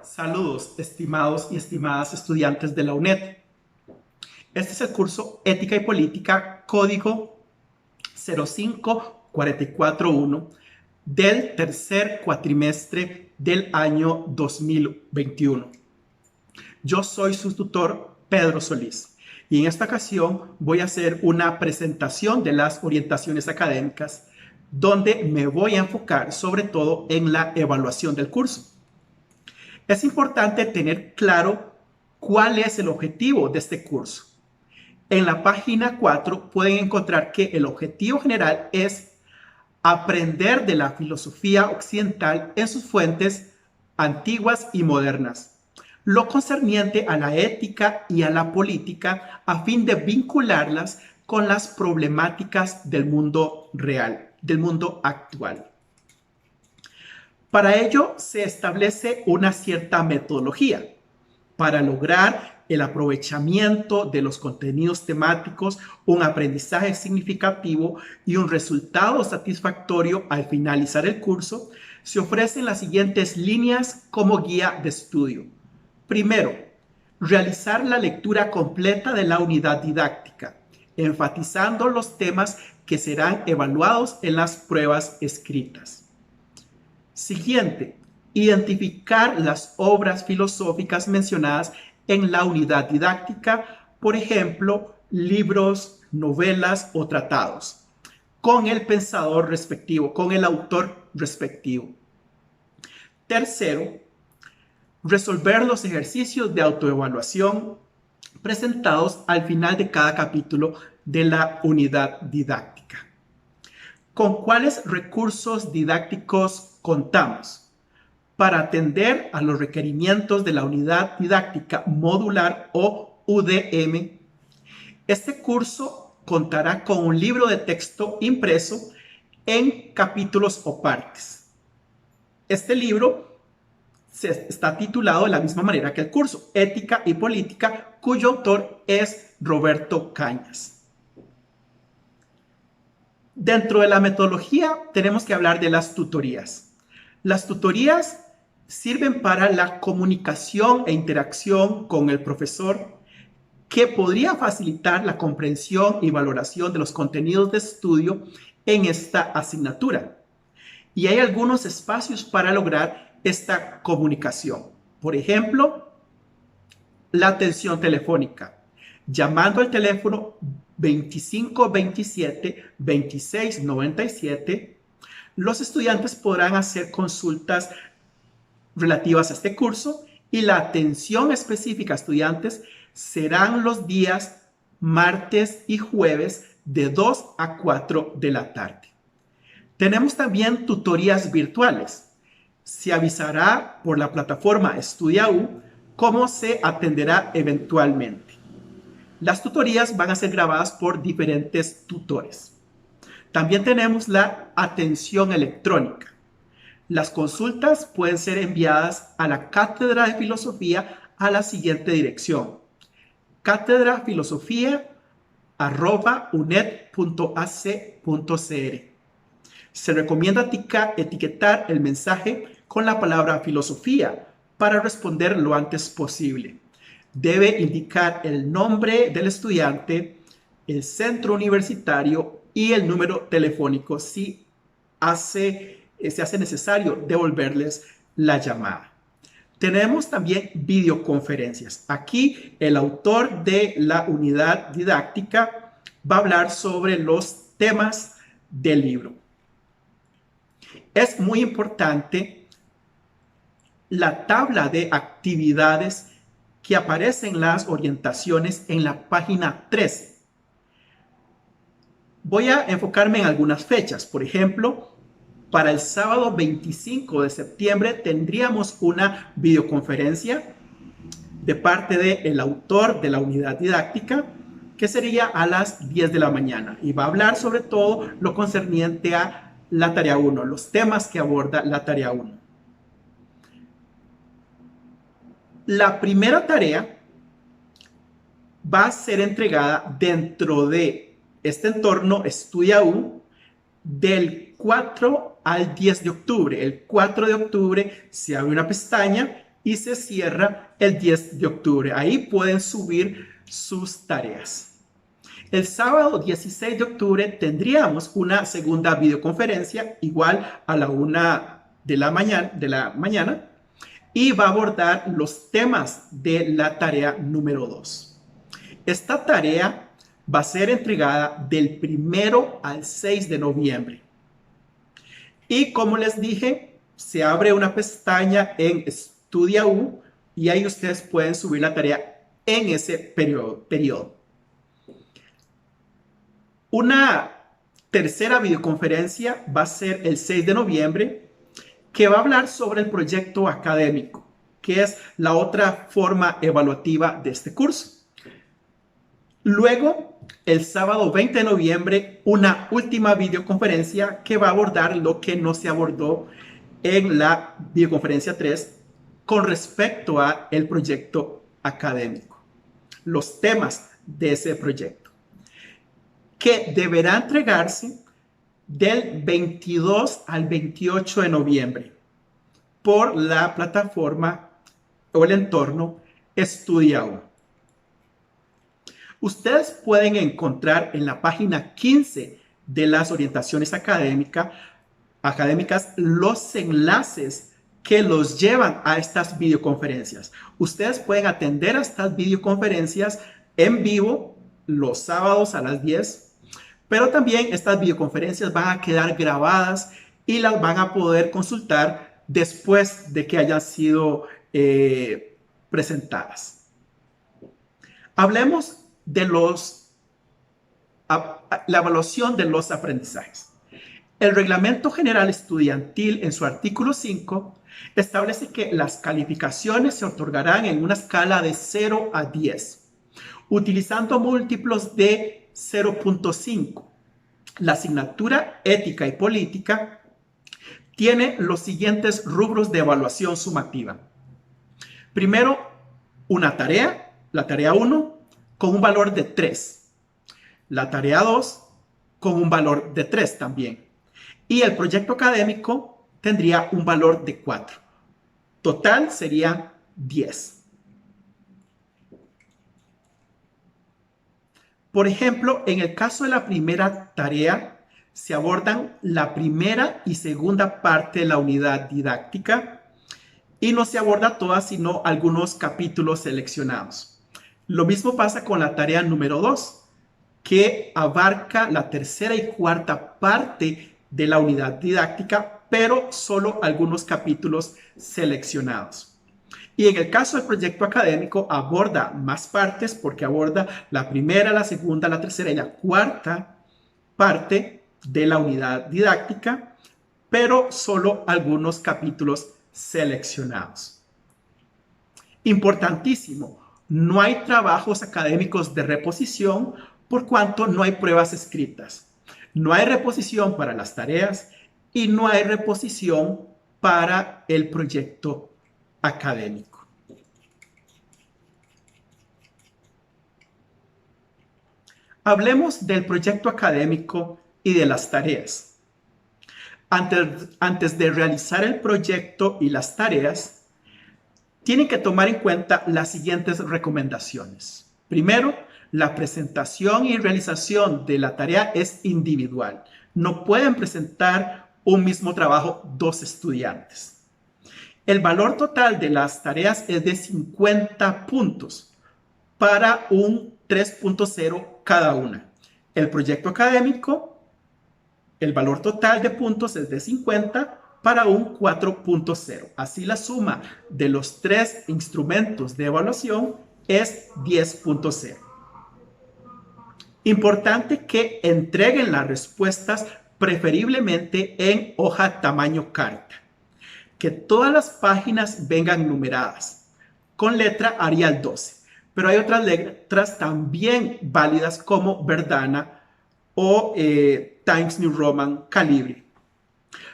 Saludos, estimados y estimadas estudiantes de la UNED. Este es el curso Ética y Política, código 05441 del tercer cuatrimestre del año 2021. Yo soy su tutor, Pedro Solís, y en esta ocasión voy a hacer una presentación de las orientaciones académicas, donde me voy a enfocar sobre todo en la evaluación del curso. Es importante tener claro cuál es el objetivo de este curso. En la página 4 pueden encontrar que el objetivo general es aprender de la filosofía occidental en sus fuentes antiguas y modernas, lo concerniente a la ética y a la política a fin de vincularlas con las problemáticas del mundo real, del mundo actual. Para ello se establece una cierta metodología para lograr el aprovechamiento de los contenidos temáticos, un aprendizaje significativo y un resultado satisfactorio al finalizar el curso. Se ofrecen las siguientes líneas como guía de estudio. Primero, realizar la lectura completa de la unidad didáctica, enfatizando los temas que serán evaluados en las pruebas escritas. Siguiente, identificar las obras filosóficas mencionadas en la unidad didáctica, por ejemplo, libros, novelas o tratados, con el pensador respectivo, con el autor respectivo. Tercero, resolver los ejercicios de autoevaluación presentados al final de cada capítulo de la unidad didáctica. ¿Con cuáles recursos didácticos contamos para atender a los requerimientos de la unidad didáctica modular o UDM? Este curso contará con un libro de texto impreso en capítulos o partes. Este libro está titulado de la misma manera que el curso, Ética y Política, cuyo autor es Roberto Cañas. Dentro de la metodología tenemos que hablar de las tutorías. Las tutorías sirven para la comunicación e interacción con el profesor, que podría facilitar la comprensión y valoración de los contenidos de estudio en esta asignatura. Y hay algunos espacios para lograr esta comunicación. Por ejemplo, la atención telefónica, llamando al teléfono 2527-2697, los estudiantes podrán hacer consultas relativas a este curso y la atención específica a estudiantes serán los días martes y jueves de 2 a 4 de la tarde. Tenemos también tutorías virtuales. Se avisará por la plataforma EstudiaU cómo se atenderá eventualmente. Las tutorías van a ser grabadas por diferentes tutores. También tenemos la atención electrónica. Las consultas pueden ser enviadas a la Cátedra de Filosofía a la siguiente dirección: catedrafilosofia@uned.ac.cr. Se recomienda etiquetar el mensaje con la palabra filosofía para responder lo antes posible. Debe indicar el nombre del estudiante, el centro universitario y el número telefónico si se hace necesario devolverles la llamada. Tenemos también videoconferencias. Aquí el autor de la unidad didáctica va a hablar sobre los temas del libro. Es muy importante la tabla de actividades que aparecen las orientaciones en la página 13. Voy a enfocarme en algunas fechas. Por ejemplo, para el sábado 25 de septiembre tendríamos una videoconferencia de parte del autor de la unidad didáctica, que sería a las 10 de la mañana y va a hablar sobre todo lo concerniente a la tarea 1, los temas que aborda la tarea 1. La primera tarea va a ser entregada dentro de este entorno EstudiaU del 4 al 10 de octubre. El 4 de octubre se abre una pestaña y se cierra el 10 de octubre. Ahí pueden subir sus tareas. El sábado 16 de octubre tendríamos una segunda videoconferencia igual a la 1 de la mañana y va a abordar los temas de la tarea número 2. Esta tarea va a ser entregada del 1 al 6 de noviembre. Y como les dije, se abre una pestaña en StudiaU y ahí ustedes pueden subir la tarea en ese periodo. Una tercera videoconferencia va a ser el 6 de noviembre, que va a hablar sobre el proyecto académico, que es la otra forma evaluativa de este curso. Luego, el sábado 20 de noviembre, una última videoconferencia que va a abordar lo que no se abordó en la videoconferencia 3 con respecto a el proyecto académico, los temas de ese proyecto, que deberá entregarse del 22 al 28 de noviembre por la plataforma o el entorno StudiaU. Ustedes pueden encontrar en la página 15 de las orientaciones académicas los enlaces que los llevan a estas videoconferencias. Ustedes pueden atender a estas videoconferencias en vivo los sábados a las 10, pero también estas videoconferencias van a quedar grabadas y las van a poder consultar después de que hayan sido presentadas. Hablemos de la evaluación de los aprendizajes. El Reglamento General Estudiantil, en su artículo 5, establece que las calificaciones se otorgarán en una escala de 0 a 10, utilizando múltiplos de 0.5. La asignatura Ética y Política tiene los siguientes rubros de evaluación sumativa. Primero, una tarea, la tarea 1, con un valor de 3. La tarea 2, con un valor de 3 también. Y el proyecto académico tendría un valor de 4. Total sería 10. Por ejemplo, en el caso de la primera tarea, se abordan la primera y segunda parte de la unidad didáctica y no se aborda toda, sino algunos capítulos seleccionados. Lo mismo pasa con la tarea número 2, que abarca la tercera y cuarta parte de la unidad didáctica, pero solo algunos capítulos seleccionados. Y en el caso del proyecto académico aborda más partes porque aborda la primera, la segunda, la tercera y la cuarta parte de la unidad didáctica, pero solo algunos capítulos seleccionados. Importantísimo, no hay trabajos académicos de reposición por cuanto no hay pruebas escritas. No hay reposición para las tareas y no hay reposición para el proyecto académico. Hablemos del proyecto académico y de las tareas. Antes de realizar el proyecto y las tareas, tienen que tomar en cuenta las siguientes recomendaciones. Primero, la presentación y realización de la tarea es individual. No pueden presentar un mismo trabajo dos estudiantes. El valor total de las tareas es de 50 puntos para un 3.0 cada una. El proyecto académico, el valor total de puntos es de 50 para un 4.0. Así la suma de los tres instrumentos de evaluación es 10.0. Importante que entreguen las respuestas preferiblemente en hoja tamaño carta. Que todas las páginas vengan numeradas con letra Arial 12. Pero hay otras letras también válidas como Verdana o Times New Roman Calibri.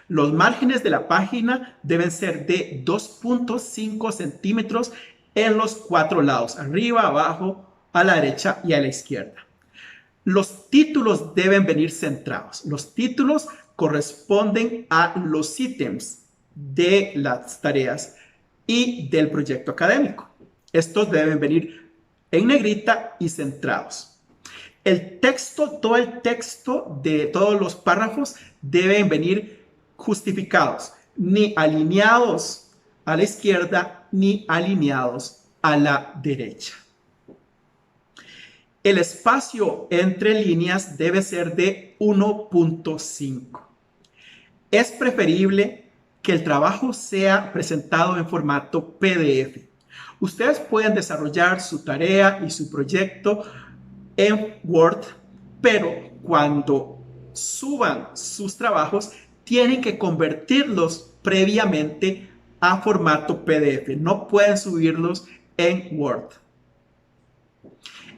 Los márgenes de la página deben ser de 2.5 centímetros en los cuatro lados, arriba, abajo, a la derecha y a la izquierda. Los títulos deben venir centrados. Los títulos corresponden a los ítems de las tareas y del proyecto académico. Estos deben venir en negrita y centrados. El texto, todo el texto de todos los párrafos deben venir justificados, ni alineados a la izquierda ni alineados a la derecha. El espacio entre líneas debe ser de 1.5. Es preferible que el trabajo sea presentado en formato PDF. Ustedes pueden desarrollar su tarea y su proyecto en Word, pero cuando suban sus trabajos tienen que convertirlos previamente a formato PDF. No pueden subirlos en Word.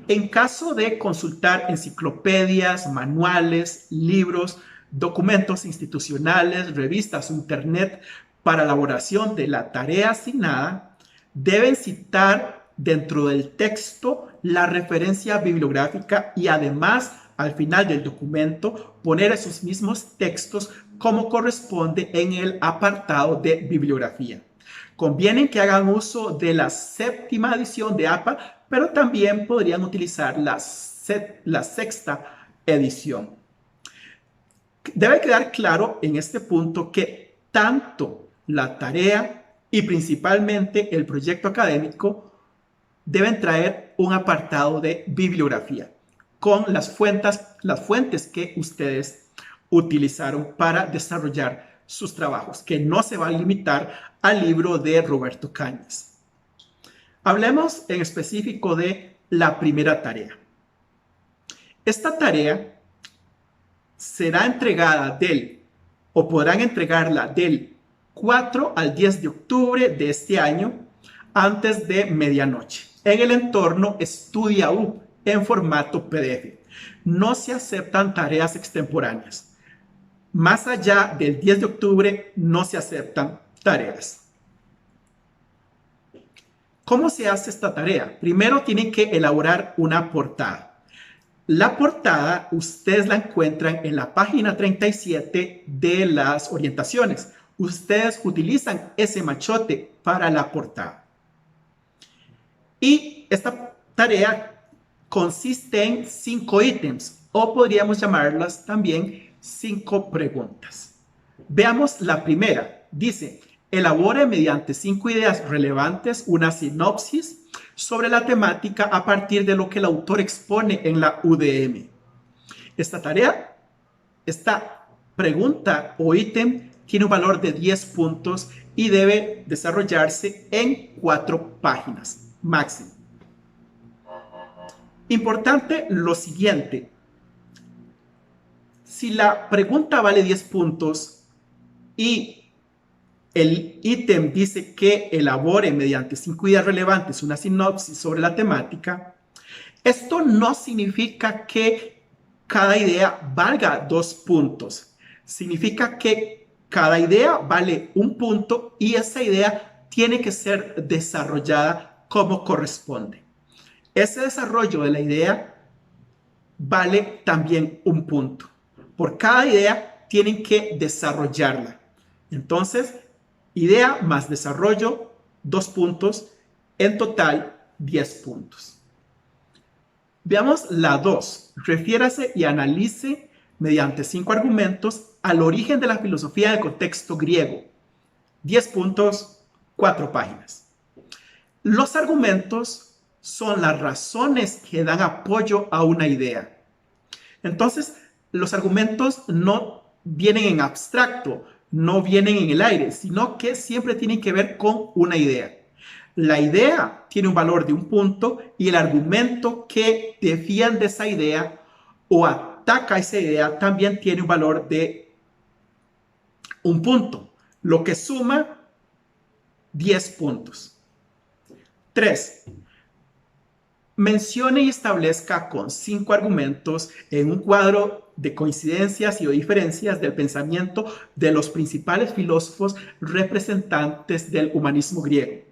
En caso de consultar enciclopedias, manuales, libros, documentos institucionales, revistas o internet para elaboración de la tarea asignada, deben citar dentro del texto la referencia bibliográfica y además al final del documento poner esos mismos textos como corresponde en el apartado de bibliografía. Conviene que hagan uso de la 7ª edición de APA, pero también podrían utilizar la 6ª edición. Debe quedar claro en este punto que tanto la tarea y principalmente el proyecto académico deben traer un apartado de bibliografía con las fuentes que ustedes utilizaron para desarrollar sus trabajos, que no se va a limitar al libro de Roberto Cañas. Hablemos en específico de la primera tarea. Esta tarea será entregada podrán entregarla del 4 al 10 de octubre de este año antes de medianoche en el entorno StudiaU en formato PDF. No se aceptan tareas extemporáneas. Más allá del 10 de octubre no se aceptan tareas. ¿Cómo se hace esta tarea? Primero tienen que elaborar una portada. La portada ustedes la encuentran en la página 37 de las orientaciones. Ustedes utilizan ese machote para la portada. Y esta tarea consiste en 5 ítems o podríamos llamarlas también 5 preguntas. Veamos la primera. Dice: elabore mediante 5 ideas relevantes una sinopsis sobre la temática a partir de lo que el autor expone en la UDM. Esta pregunta o ítem tiene un valor de 10 puntos y debe desarrollarse en 4 páginas máximo. Importante lo siguiente: si la pregunta vale 10 puntos y el ítem dice que elabore mediante 5 ideas relevantes una sinopsis sobre la temática, esto no significa que cada idea valga 2 puntos. Significa que cada idea vale 1 punto y esa idea tiene que ser desarrollada como corresponde. Ese desarrollo de la idea vale también 1 punto. Por cada idea tienen que desarrollarla. Entonces, idea más desarrollo, 2 puntos. En total, 10 puntos. Veamos la 2. Refiérase y analice mediante 5 argumentos al origen de la filosofía del contexto griego. 10 puntos, 4 páginas. Los argumentos son las razones que dan apoyo a una idea. Entonces, los argumentos no vienen en abstracto, no vienen en el aire, sino que siempre tienen que ver con una idea. La idea tiene un valor de 1 punto y el argumento que defiende esa idea o ataca esa idea también tiene un valor de 1 punto, lo que suma 10 puntos. 3. Mencione y establezca con 5 argumentos en un cuadro de coincidencias y o diferencias del pensamiento de los principales filósofos representantes del humanismo griego.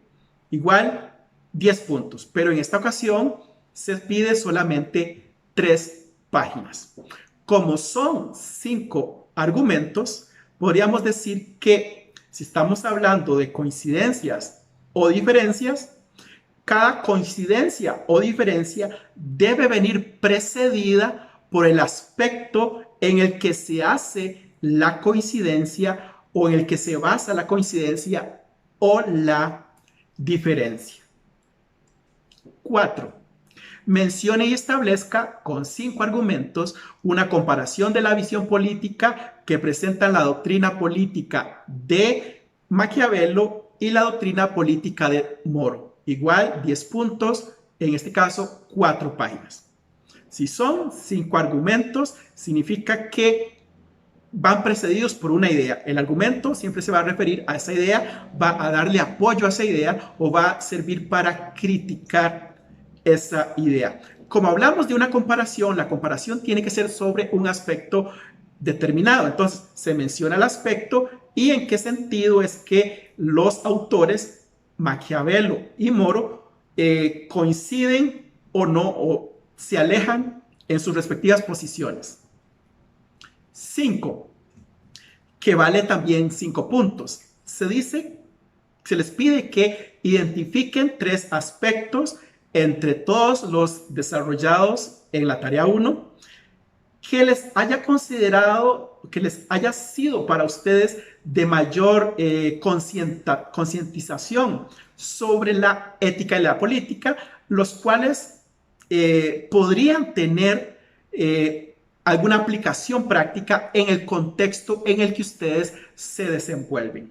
Igual 10 puntos, pero en esta ocasión se pide solamente 3 páginas. Como son 5 argumentos, podríamos decir que si estamos hablando de coincidencias o diferencias, cada coincidencia o diferencia debe venir precedida por el aspecto en el que se hace la coincidencia o en el que se basa la coincidencia o la diferencia. 4. Mencione y establezca con 5 argumentos una comparación de la visión política que presentan la doctrina política de Maquiavelo y la doctrina política de Moro. Igual 10 puntos, en este caso 4 páginas. Si son 5 argumentos, significa que van precedidos por una idea. El argumento siempre se va a referir a esa idea, va a darle apoyo a esa idea o va a servir para criticar esa idea. Como hablamos de una comparación, la comparación tiene que ser sobre un aspecto determinado. Entonces, se menciona el aspecto y en qué sentido es que los autores, Maquiavelo y Moro, coinciden o no, o se alejan en sus respectivas posiciones. 5, que vale también 5 puntos. Se les pide que identifiquen 3 aspectos entre todos los desarrollados en la tarea 1 que les haya considerado, que les haya sido para ustedes de mayor concientización sobre la ética y la política, los cuales podrían tener alguna aplicación práctica en el contexto en el que ustedes se desenvuelven.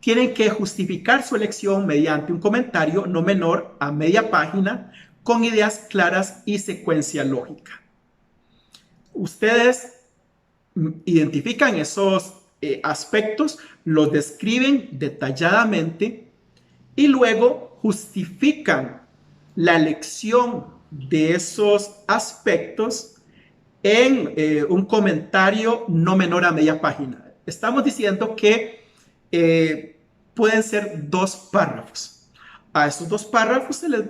Tienen que justificar su elección mediante un comentario no menor a media página con ideas claras y secuencia lógica. Ustedes identifican esos aspectos, los describen detalladamente y luego justifican la elección de esos aspectos en un comentario no menor a media página. Estamos diciendo que pueden ser 2 párrafos. A estos 2 párrafos se les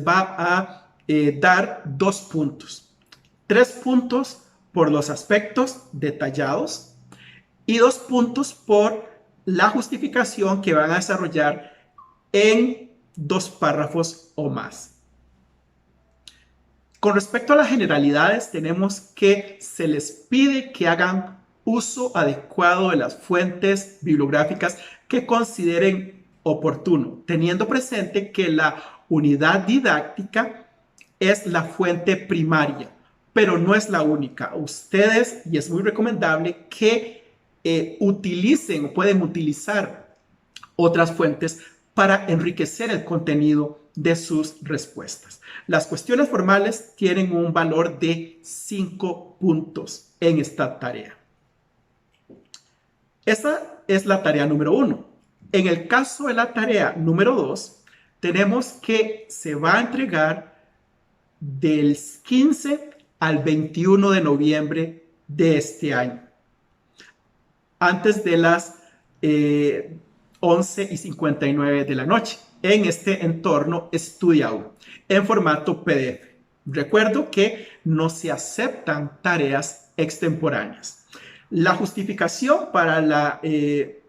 va a dar 2 puntos. 3 puntos por los aspectos detallados y 2 puntos por la justificación que van a desarrollar en 2 párrafos o más. Con respecto a las generalidades, tenemos que se les pide que hagan uso adecuado de las fuentes bibliográficas que consideren oportuno, teniendo presente que la unidad didáctica es la fuente primaria, pero no es la única. Ustedes, y es muy recomendable que utilicen o pueden utilizar otras fuentes para enriquecer el contenido de sus respuestas. Las cuestiones formales tienen un valor de 5 puntos en esta tarea. Esa es la tarea número 1. En el caso de la tarea número 2, tenemos que se va a entregar del 15 al 21 de noviembre de este año, antes de las 11:59 de la noche, en este entorno estudiado, en formato PDF. Recuerdo que no se aceptan tareas extemporáneas. La justificación para la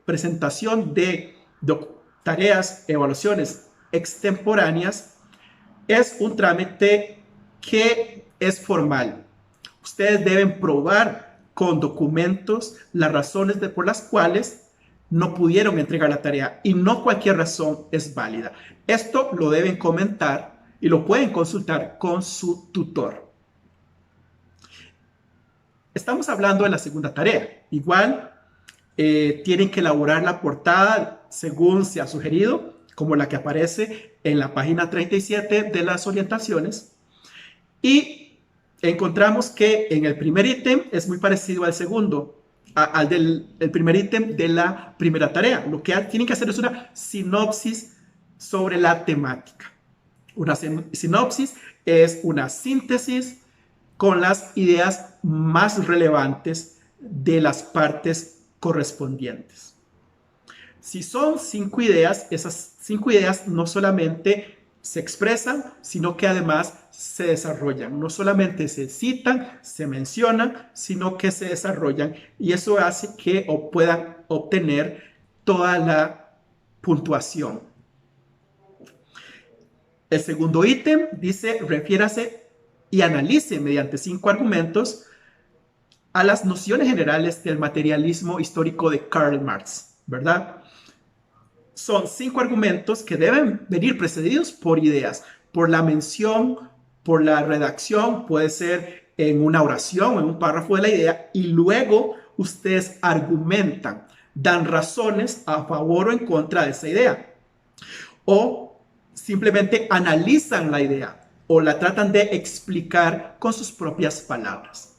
presentación de tareas, evaluaciones extemporáneas es un trámite que es formal. Ustedes deben probar con documentos las razones por las cuales no pudieron entregar la tarea y no cualquier razón es válida. Esto lo deben comentar y lo pueden consultar con su tutor. Estamos hablando de la segunda tarea. Igual tienen que elaborar la portada según se ha sugerido, como la que aparece en la página 37 de las orientaciones. Y encontramos que en el primer ítem es muy parecido al segundo, al del primer ítem de la primera tarea. Lo que tienen que hacer es una sinopsis sobre la temática. Una sinopsis es una síntesis con las ideas más relevantes de las partes correspondientes. Si son 5 ideas, esas 5 ideas no solamente se expresan, sino que además se desarrollan. No solamente se citan, se mencionan, sino que se desarrollan. Y eso hace que puedan obtener toda la puntuación El segundo ítem dice, refiérase y analice mediante 5 argumentos a las nociones generales del materialismo histórico de Karl Marx, ¿verdad? Son 5 argumentos que deben venir precedidos por ideas, por la mención, por la redacción, puede ser en una oración, en un párrafo de la idea, y luego ustedes argumentan, dan razones a favor o en contra de esa idea. O simplemente analizan la idea o la tratan de explicar con sus propias palabras.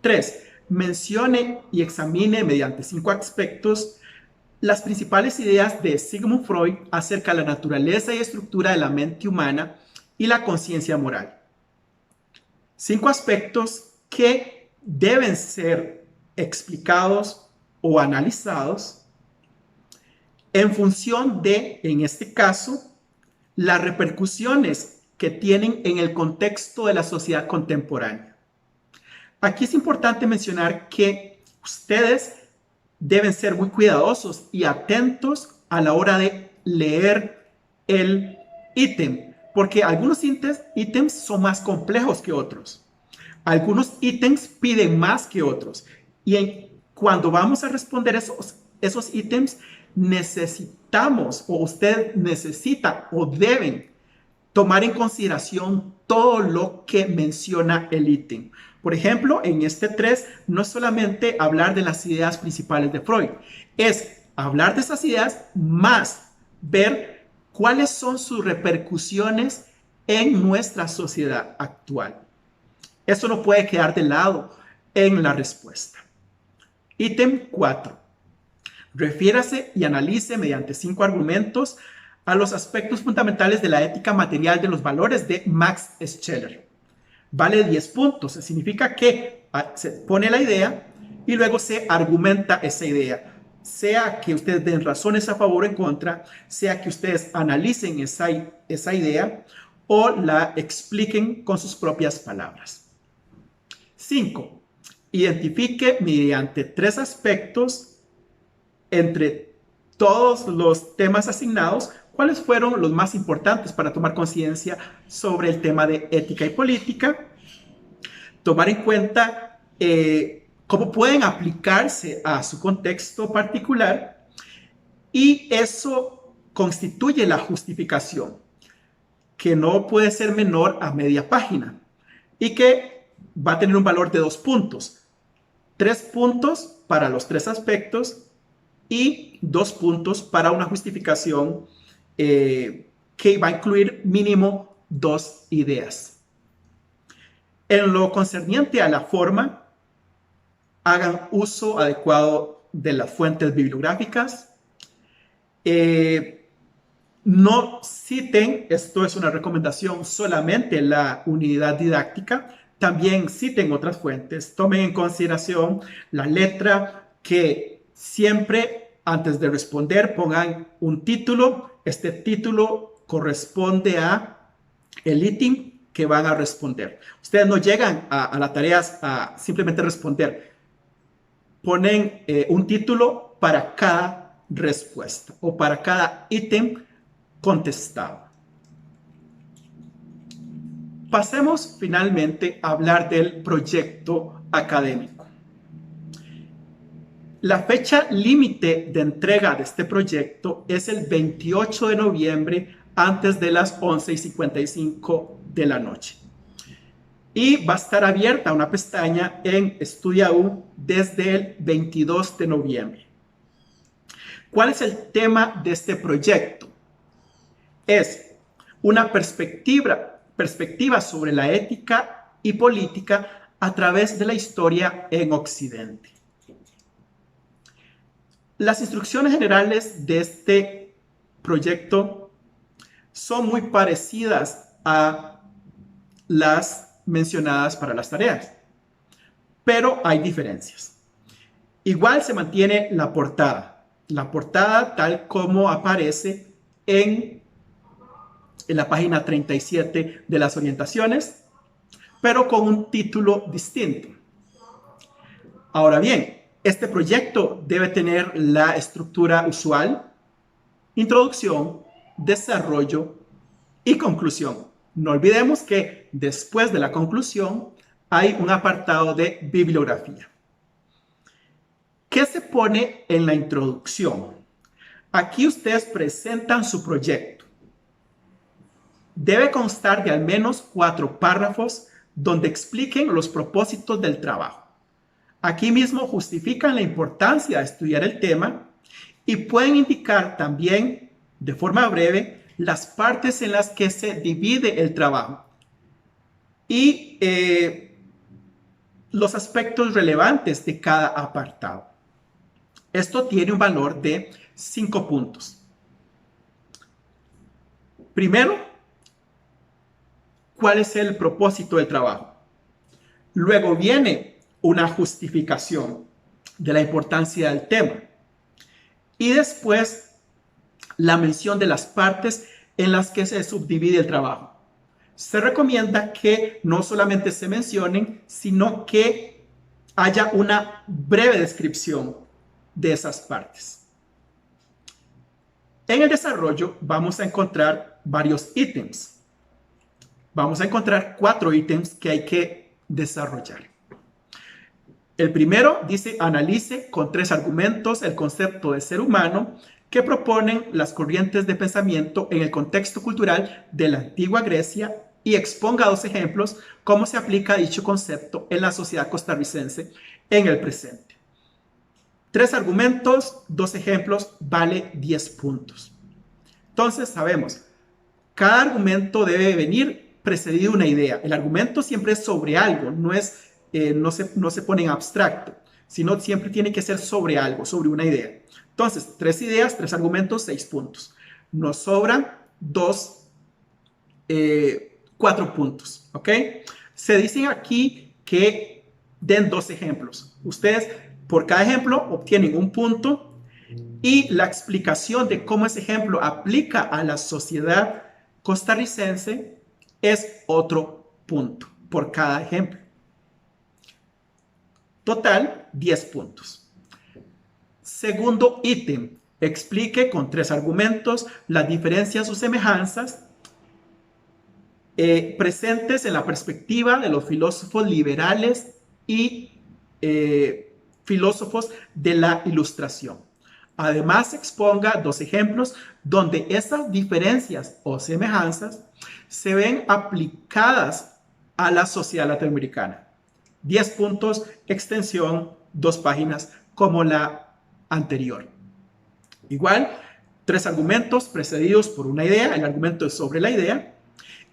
3. Mencione y examine mediante 5 aspectos las principales ideas de Sigmund Freud acerca de la naturaleza y estructura de la mente humana y la conciencia moral. 5 aspectos que deben ser explicados o analizados en función de, en este caso, las repercusiones que tienen en el contexto de la sociedad contemporánea. Aquí es importante mencionar que ustedes deben ser muy cuidadosos y atentos a la hora de leer el ítem, porque algunos ítems son más complejos que otros. Algunos ítems piden más que otros. Y cuando vamos a responder esos ítems, necesitamos, o usted necesita, o deben tomar en consideración todo lo que menciona el ítem. Por ejemplo, en este 3 no es solamente hablar de las ideas principales de Freud, es hablar de esas ideas más ver cuáles son sus repercusiones en nuestra sociedad actual. Eso no puede quedar de lado en la respuesta. Ítem 4. Refiérase y analice mediante 5 argumentos a los aspectos fundamentales de la ética material de los valores de Max Scheler. Vale 10 puntos. Significa que se pone la idea y luego se argumenta esa idea. Sea que ustedes den razones a favor o en contra, sea que ustedes analicen esa idea o la expliquen con sus propias palabras. 5. Identifique mediante 3 aspectos entre todos los temas asignados, ¿cuáles fueron los más importantes para tomar conciencia sobre el tema de ética y política? Tomar en cuenta cómo pueden aplicarse a su contexto particular, y eso constituye la justificación, que no puede ser menor a media página y que va a tener un valor de 2 puntos. 3 puntos para los 3 aspectos y 2 puntos para una justificación que va a incluir mínimo 2 ideas. En lo concerniente a la forma, hagan uso adecuado de las fuentes bibliográficas. No citen, esto es una recomendación, solamente la unidad didáctica, también citen otras fuentes. Tomen en consideración la letra, que siempre antes de responder pongan un título. Este título corresponde a el ítem que van a responder. Ustedes no llegan a la tarea a simplemente responder. Ponen un título para cada respuesta o para cada ítem contestado. Pasemos finalmente a hablar del proyecto académico. La fecha límite de entrega de este proyecto es el 28 de noviembre antes de las 11:55 de la noche. Y va a estar abierta una pestaña en StudiaU desde el 22 de noviembre. ¿Cuál es el tema de este proyecto? Es una perspectiva sobre la ética y política a través de la historia en Occidente. Las instrucciones generales de este proyecto son muy parecidas a las mencionadas para las tareas, pero hay diferencias. Igual se mantiene la portada tal como aparece en la página 37 de las orientaciones, pero con un título distinto. Ahora bien, este proyecto debe tener la estructura usual: introducción, desarrollo Y conclusión. No olvidemos que después de la conclusión hay un apartado de bibliografía. ¿Qué se pone en la introducción? Aquí ustedes presentan su proyecto. Debe constar de al menos 4 párrafos donde expliquen los propósitos del trabajo. Aquí mismo justifican la importancia de estudiar el tema y pueden indicar también de forma breve las partes en las que se divide el trabajo y los aspectos relevantes de cada apartado. Esto tiene un valor de 5 puntos. Primero, ¿cuál es el propósito del trabajo? Luego viene una justificación de la importancia del tema. Y después, la mención de las partes en las que se subdivide el trabajo. Se recomienda que no solamente se mencionen, sino que haya una breve descripción de esas partes. En el desarrollo vamos a encontrar varios ítems. Vamos a encontrar 4 ítems que hay que desarrollar. El primero dice: analice con 3 argumentos el concepto de ser humano que proponen las corrientes de pensamiento en el contexto cultural de la antigua Grecia y exponga 2 ejemplos cómo se aplica dicho concepto en la sociedad costarricense en el presente. 3 argumentos, 2 ejemplos, vale 10 puntos. Entonces sabemos, cada argumento debe venir precedido de una idea. El argumento siempre es sobre algo, no se pone en abstracto, sino siempre tiene que ser sobre algo, sobre una idea. Entonces, 3 ideas, 3 argumentos, 6 puntos. Nos sobran 4 puntos, ¿ok? Se dicen aquí que den 2 ejemplos. Ustedes, por cada ejemplo, obtienen un punto y la explicación de cómo ese ejemplo aplica a la sociedad costarricense es otro punto por cada ejemplo. Total, 10 puntos. Segundo ítem, explique con 3 argumentos las diferencias o semejanzas presentes en la perspectiva de los filósofos liberales y filósofos de la Ilustración. Además, exponga 2 ejemplos donde esas diferencias o semejanzas se ven aplicadas a la sociedad latinoamericana. 10 puntos, extensión, 2 páginas como la anterior. Igual, 3 argumentos precedidos por una idea, el argumento es sobre la idea,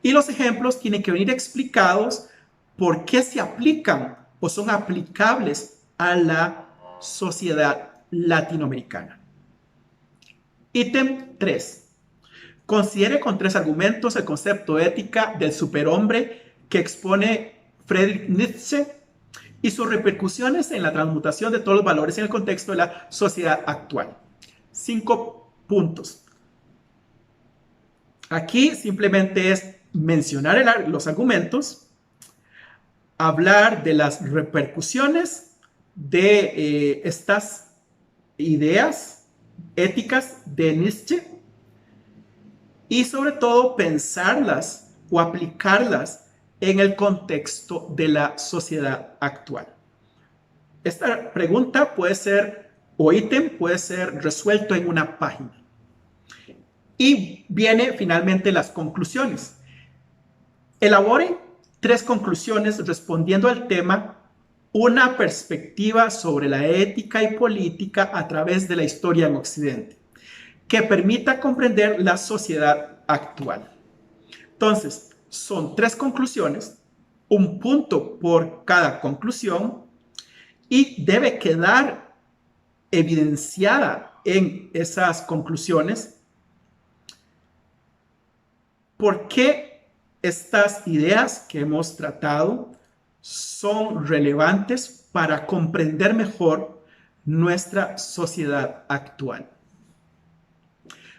y los ejemplos tienen que venir explicados por qué se aplican o son aplicables a la sociedad latinoamericana. Ítem 3. Considere con 3 argumentos el concepto de ética del superhombre que expone Friedrich Nietzsche y sus repercusiones en la transmutación de todos los valores en el contexto de la sociedad actual. 5 puntos. Aquí simplemente es mencionar los argumentos, hablar de las repercusiones de estas ideas éticas de Nietzsche y sobre todo pensarlas o aplicarlas en el contexto de la sociedad actual. Esta pregunta puede ser, o ítem puede ser resuelto en una página. Y viene finalmente las conclusiones. Elabore 3 conclusiones respondiendo al tema una perspectiva sobre la ética y política a través de la historia en Occidente, que permita comprender la sociedad actual. Entonces, son 3 conclusiones, un punto por cada conclusión y debe quedar evidenciada en esas conclusiones por qué estas ideas que hemos tratado son relevantes para comprender mejor nuestra sociedad actual.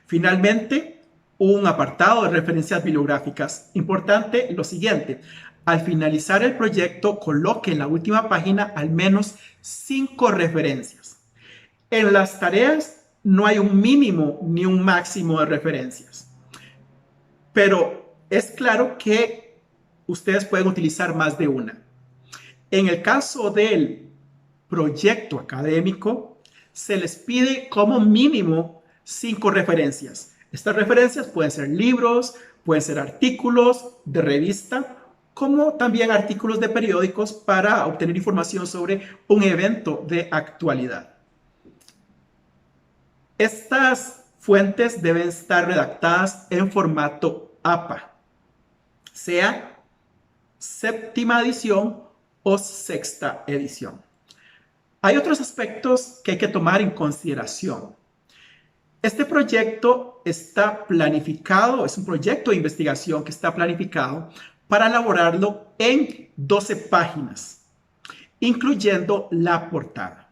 Finalmente, un apartado de referencias bibliográficas. Importante lo siguiente: al finalizar el proyecto, coloque en la última página al menos 5 referencias. En las tareas no hay un mínimo ni un máximo de referencias, pero es claro que ustedes pueden utilizar más de una. En el caso del proyecto académico, se les pide como mínimo 5 referencias. Estas referencias pueden ser libros, pueden ser artículos de revista, como también artículos de periódicos para obtener información sobre un evento de actualidad. Estas fuentes deben estar redactadas en formato APA, sea séptima edición o sexta edición. Hay otros aspectos que hay que tomar en consideración. Este proyecto está planificado, es un proyecto de investigación que está planificado para elaborarlo en 12 páginas, incluyendo la portada.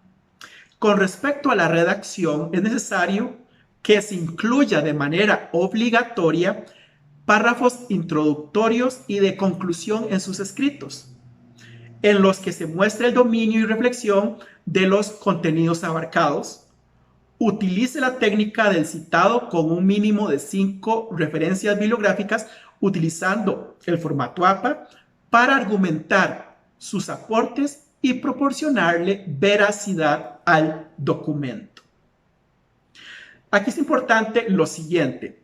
Con respecto a la redacción, es necesario que se incluya de manera obligatoria párrafos introductorios y de conclusión en sus escritos, en los que se muestre el dominio y reflexión de los contenidos abarcados. Utilice la técnica del citado con un mínimo de 5 referencias bibliográficas utilizando el formato APA para argumentar sus aportes y proporcionarle veracidad al documento. Aquí es importante lo siguiente.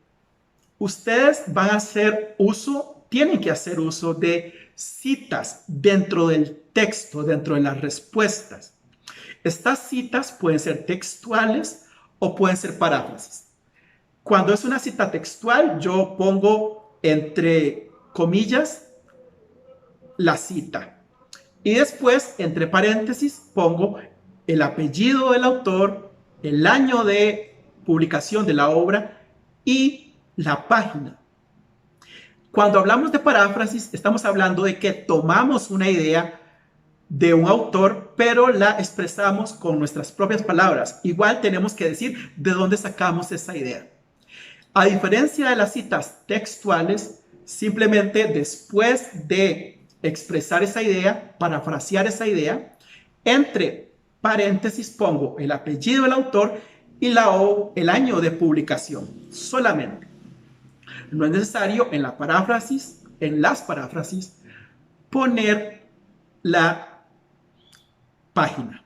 Ustedes van a hacer uso, tienen que hacer uso de citas dentro del texto, dentro de las respuestas. Estas citas pueden ser textuales o pueden ser paráfrasis. Cuando es una cita textual, yo pongo entre comillas la cita. Y después, entre paréntesis, pongo el apellido del autor, el año de publicación de la obra y la página. Cuando hablamos de paráfrasis, estamos hablando de que tomamos una idea de un autor, pero la expresamos con nuestras propias palabras. Igual tenemos que decir de dónde sacamos esa idea. A diferencia de las citas textuales, simplemente después de expresar esa idea, parafrasear esa idea, entre paréntesis pongo el apellido del autor y el año de publicación, solamente. No es necesario en la paráfrasis, en las paráfrasis, poner la página.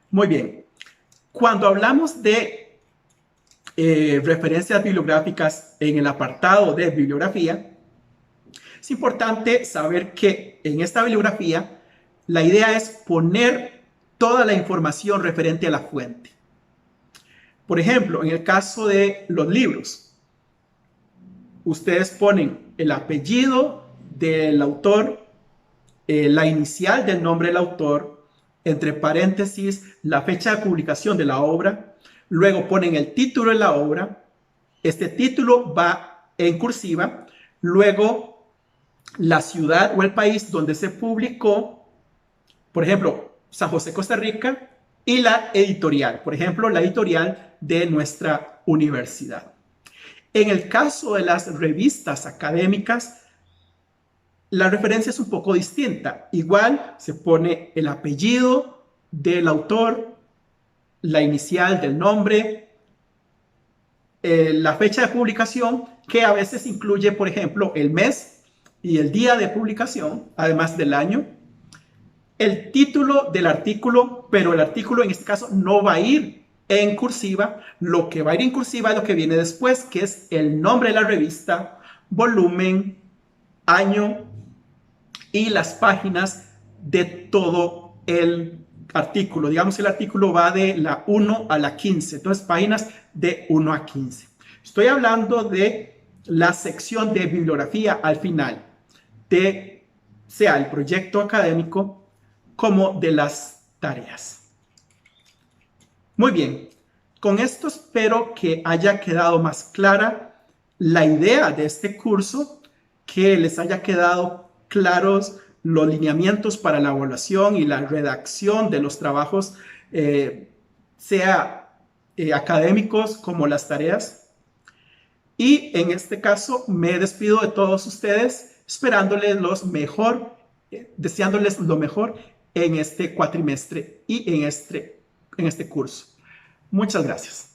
Muy bien. Cuando hablamos de referencias bibliográficas en el apartado de bibliografía, es importante saber que en esta bibliografía la idea es poner toda la información referente a la fuente. Por ejemplo, en el caso de los libros, ustedes ponen el apellido del autor, la inicial del nombre del autor, entre paréntesis la fecha de publicación de la obra, luego ponen el título de la obra, este título va en cursiva, luego la ciudad o el país donde se publicó, por ejemplo, San José, Costa Rica, y la editorial, por ejemplo, la editorial de nuestra universidad. En el caso de las revistas académicas, la referencia es un poco distinta. Igual se pone el apellido del autor, la inicial del nombre, la fecha de publicación, que a veces incluye, por ejemplo, el mes y el día de publicación, además del año, el título del artículo, pero el artículo en este caso no va a ir en cursiva. Lo que va a ir en cursiva es lo que viene después, que es el nombre de la revista, volumen, año y las páginas de todo el artículo. Digamos que el artículo va de la 1 a la 15, entonces páginas de 1 a 15. Estoy hablando de la sección de bibliografía al final, de sea el proyecto académico como de las tareas. Muy bien, con esto espero que haya quedado más clara la idea de este curso, que les haya quedado claros los lineamientos para la evaluación y la redacción de los trabajos, sea académicos como las tareas. Y en este caso me despido de todos ustedes, esperándoles deseándoles lo mejor en este cuatrimestre y en este curso. Muchas gracias.